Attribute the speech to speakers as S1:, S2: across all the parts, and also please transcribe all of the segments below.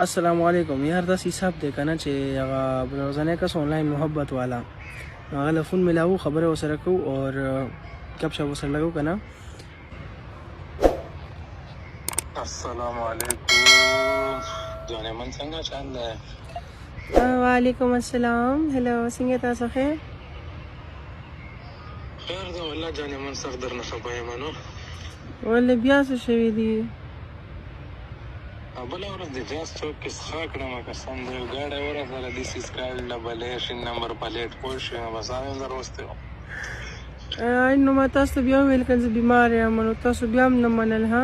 S1: السلام علیکم یار داسې حساب دی که نه چې هغه روزانه کس آنلاین محبت والا هغه له فون ملاو خبره ورسره کوو اور گپ شپ ورسره لګو که نه.
S2: السلام علیکم جانمن څنګه چل دی؟
S3: وعلیکم السلام. هلو څنګه تاسو ښه؟
S2: خیر دی والله جانمن سخت درنه خفه یم نو.
S3: ولې بیا څه شوي دي؟
S2: بله ورځ د جاز چوک کې څښاک کړم قسم دی ګاډی ورسره دي سیس کال ډبلې شین نمبر پلیټ پوه شوې نو بس هغه در وستې وم.
S3: نو ما تاسو ته بیا وویل که زه بیمار یم نو تاسو بیا هم نه منل ها؟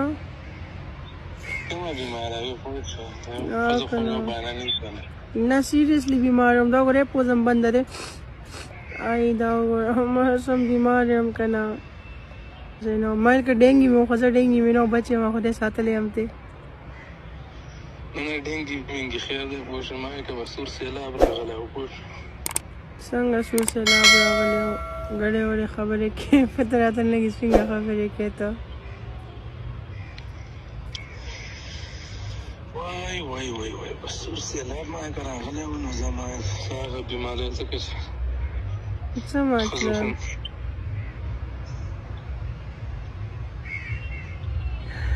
S2: کومه بیماره وي پوه شوې ښځو خو مې بهانه نه شوله.
S3: نه سیریسلی بیمار یم. دا ګورې پوزم بنده دی. ای دا وګوره ما هم بیمار یم که نه. زه نو مایل که ډینګي مې خو زه ډینګي مې نه بچ یم خدای ساتلی یم تی.
S2: نه ډینګي وینګي خیر دی پوه شوې ما یې که به سور سیلاب راغلی و پوه شوې.
S3: څنګه سور سیلاب راغلی و؟ ګډې وړې خبرې کوې پته راته نه لګي څنګه خبرې کوې ته.
S2: وای وای وای وای بس سور سیلاب ما یې که راغلی و نو زه ما هغه بیمارۍ ځکه چې
S3: څه مطلب؟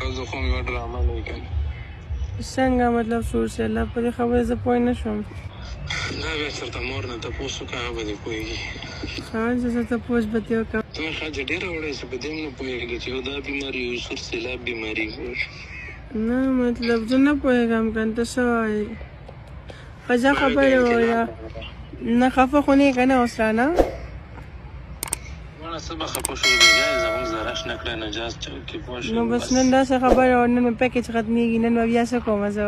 S2: ښځو خو مې یوه ډرامه دی که نه.
S3: څنګه مطلب سور سیلاب؟ په دې خبرې زه پوه نه شوم.
S2: دا بیا چېرته مور نه تپوس وکړه هغه به دې پوهېږي.
S3: ښه زه څه تپوس به دې وکړم.
S2: ته ښځه ډېره وړی چې په دې هم نه پوهېږي چې یو دا بیماري یو سور سیلاب بیماري پوه شو.
S3: نه مطلب زه نه پوهېږم که ته څه وایې. ښځه خبرې وایه. نه خفه خو نه یې که نه اوس رانه؟
S2: مړه څه به خفه شو بېځایه زموږ زرش نه کړی نجاز چوک کې پوه شو.
S3: نو بس نن داسې خبره وه نن مې پیکج ختمېږي نن به بیا څه کومه زه.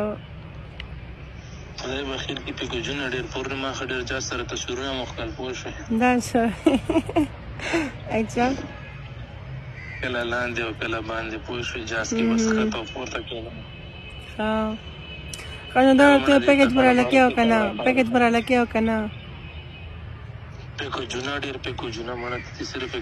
S2: خدای به خیر کړي پیکجونه ډېر پورنما ښه ډېر جاز سره تصویرونه مو ښکل پوه شوې.
S3: دا څه اچھا
S2: کله لاندې او کله باندې پوه شوې جاز کې بس ښکته او پورته کېدم.
S3: ښه ښه نو دا ته پیکج به راله کېو که نه؟ پیکج به راله کېو که نه؟
S2: پیکجونه ډېر پیکجونه مړه ته صرف